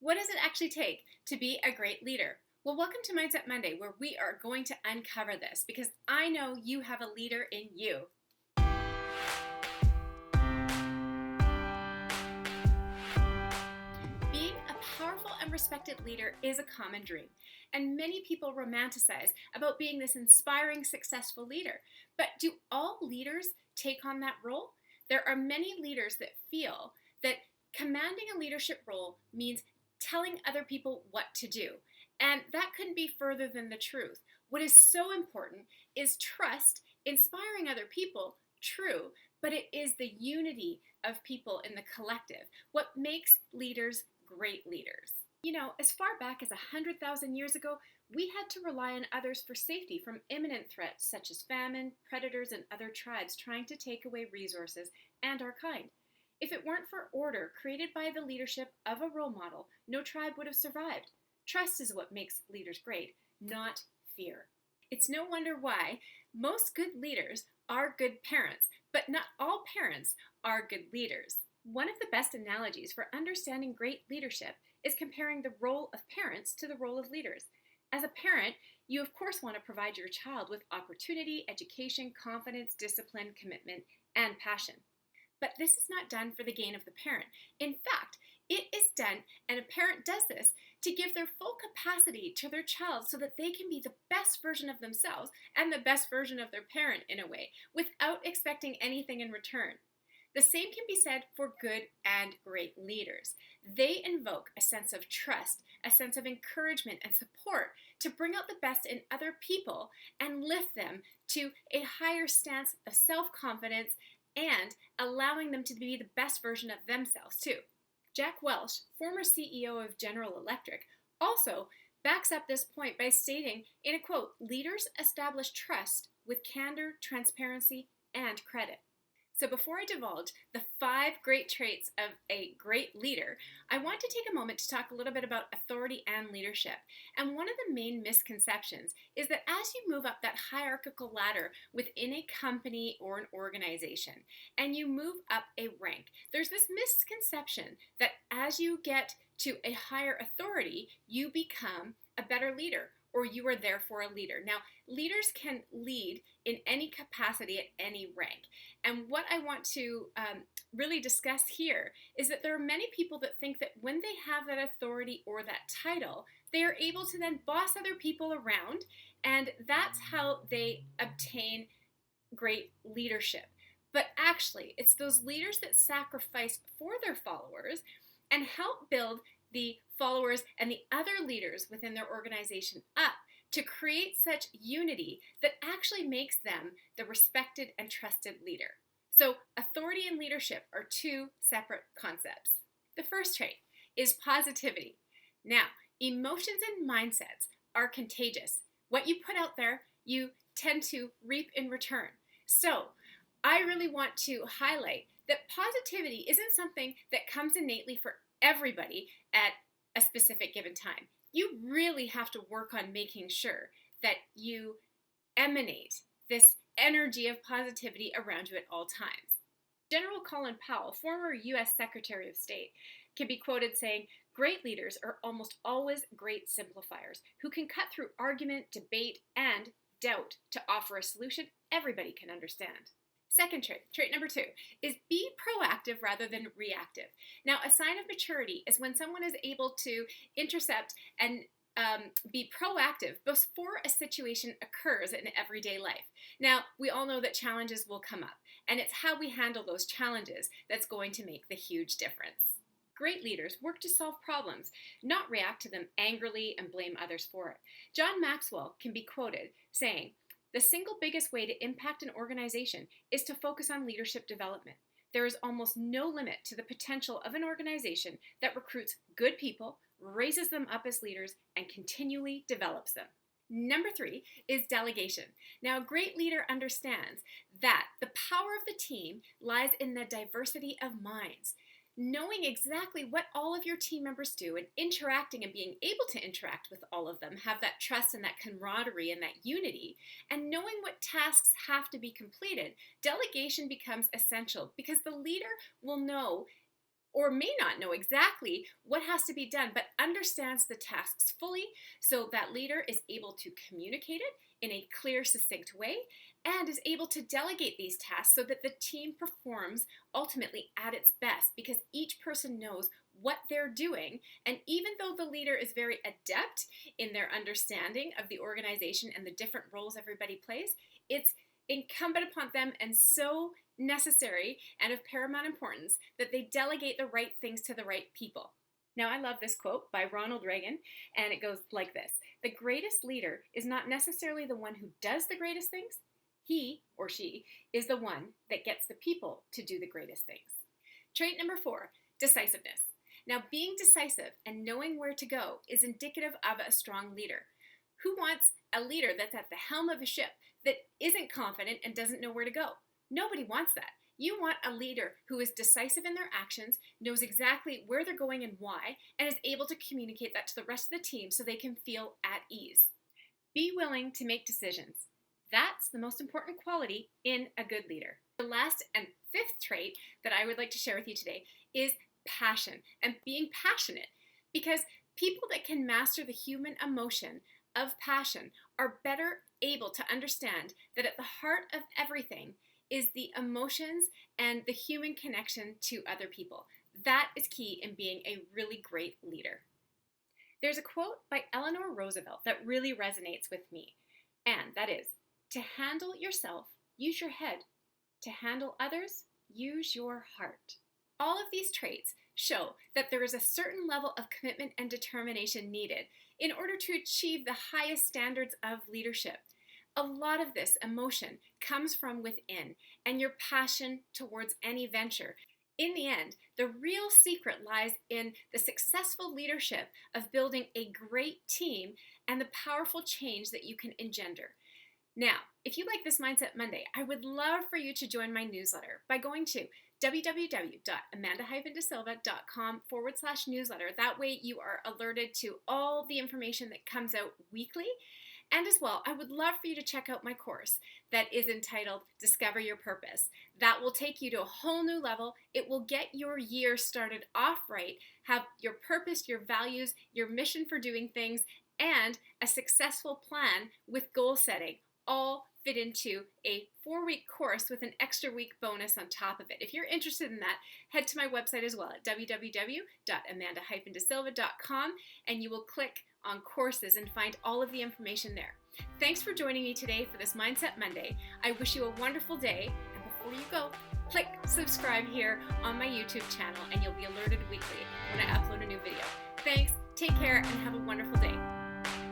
What does it actually take to be a great leader? Well, welcome to Mindset Monday, where we are going to uncover this because I know you have a leader in you. Being a powerful and respected leader is a common dream, and many people romanticize about being this inspiring, successful leader. But do all leaders take on that role? There are many leaders that feel that commanding a leadership role means telling other people what to do. And that couldn't be further than the truth. What is so important is trust, inspiring other people, true, but it is the unity of people in the collective what makes leaders great leaders. You know, as far back as 100,000 years ago, we had to rely on others for safety from imminent threats such as famine, predators, and other tribes trying to take away resources and our kind. If it weren't for order created by the leadership of a role model, no tribe would have survived. Trust is what makes leaders great, not fear. It's no wonder why most good leaders are good parents, but not all parents are good leaders. One of the best analogies for understanding great leadership is comparing the role of parents to the role of leaders. As a parent, you of course want to provide your child with opportunity, education, confidence, discipline, commitment, and passion. But this is not done for the gain of the parent. In fact, it is done, and a parent does this, to give their full capacity to their child so that they can be the best version of themselves and the best version of their parent in a way, without expecting anything in return. The same can be said for good and great leaders. They invoke a sense of trust, a sense of encouragement and support to bring out the best in other people and lift them to a higher stance of self-confidence and allowing them to be the best version of themselves too. Jack Welch, former CEO of General Electric, also backs up this point by stating in a quote, "Leaders establish trust with candor, transparency, and credit." So before I divulge the 5 great traits of a great leader, I want to take a moment to talk a little bit about authority and leadership. And one of the main misconceptions is that as you move up that hierarchical ladder within a company or an organization, and you move up a rank, there's this misconception that as you get to a higher authority, you become a better leader, or you are therefore a leader. Now, leaders can lead in any capacity at any rank. And what I want to really discuss here is that there are many people that think that when they have that authority or that title, they are able to then boss other people around, and that's how they obtain great leadership. But actually, it's those leaders that sacrifice for their followers and help build the followers and the other leaders within their organization up to create such unity that actually makes them the respected and trusted leader. So authority and leadership are 2 separate concepts. The first trait is positivity. Now, emotions and mindsets are contagious. What you put out there, you tend to reap in return. So I really want to highlight that positivity isn't something that comes innately for everybody at a specific given time. You really have to work on making sure that you emanate this energy of positivity around you at all times. General Colin Powell, former U.S. Secretary of State, can be quoted saying, "Great leaders are almost always great simplifiers who can cut through argument, debate, and doubt to offer a solution everybody can understand." Second trait number 2, is be proactive rather than reactive. Now, a sign of maturity is when someone is able to intercept and be proactive before a situation occurs in everyday life. Now, we all know that challenges will come up, and it's how we handle those challenges that's going to make the huge difference. Great leaders work to solve problems, not react to them angrily and blame others for it. John Maxwell can be quoted saying, "The single biggest way to impact an organization is to focus on leadership development. There is almost no limit to the potential of an organization that recruits good people, raises them up as leaders, and continually develops them." Number 3 is delegation. Now, a great leader understands that the power of the team lies in the diversity of minds. Knowing exactly what all of your team members do and interacting and being able to interact with all of them, have that trust and that camaraderie and that unity, and knowing what tasks have to be completed, delegation becomes essential because the leader will know or may not know exactly what has to be done, but understands the tasks fully so that leader is able to communicate it in a clear, succinct way and is able to delegate these tasks so that the team performs ultimately at its best because each person knows what they're doing. And even though the leader is very adept in their understanding of the organization and the different roles everybody plays, it's incumbent upon them and so necessary and of paramount importance that they delegate the right things to the right people. Now, I love this quote by Ronald Reagan, and it goes like this: "The greatest leader is not necessarily the one who does the greatest things. He or she is the one that gets the people to do the greatest things." Trait number 4, decisiveness. Now, being decisive and knowing where to go is indicative of a strong leader. Who wants a leader that's at the helm of a ship that isn't confident and doesn't know where to go? Nobody wants that. You want a leader who is decisive in their actions, knows exactly where they're going and why, and is able to communicate that to the rest of the team so they can feel at ease. Be willing to make decisions. That's the most important quality in a good leader. The last and 5th trait that I would like to share with you today is passion and being passionate, because people that can master the human emotion of passion are better able to understand that at the heart of everything is the emotions and the human connection to other people. That is key in being a really great leader. There's a quote by Eleanor Roosevelt that really resonates with me, and that is, "To handle yourself, use your head. To handle others, use your heart." All of these traits show that there is a certain level of commitment and determination needed in order to achieve the highest standards of leadership. A lot of this emotion comes from within and your passion towards any venture. In the end, the real secret lies in the successful leadership of building a great team and the powerful change that you can engender. Now, if you like this Mindset Monday, I would love for you to join my newsletter by going to www.amanda-desilva.com/newsletter. That way you are alerted to all the information that comes out weekly. And as well, I would love for you to check out my course that is entitled Discover Your Purpose. That will take you to a whole new level. It will get your year started off right, have your purpose, your values, your mission for doing things, and a successful plan with goal setting, all fit into a 4-week course with an extra week bonus on top of it. If you're interested in that, head to my website as well at www.amanda-desilva.com, and you will click on courses and find all of the information there. Thanks for joining me today for this Mindset Monday. I wish you a wonderful day, and before you go, click subscribe here on my YouTube channel and you'll be alerted weekly when I upload a new video. Thanks, take care, and have a wonderful day.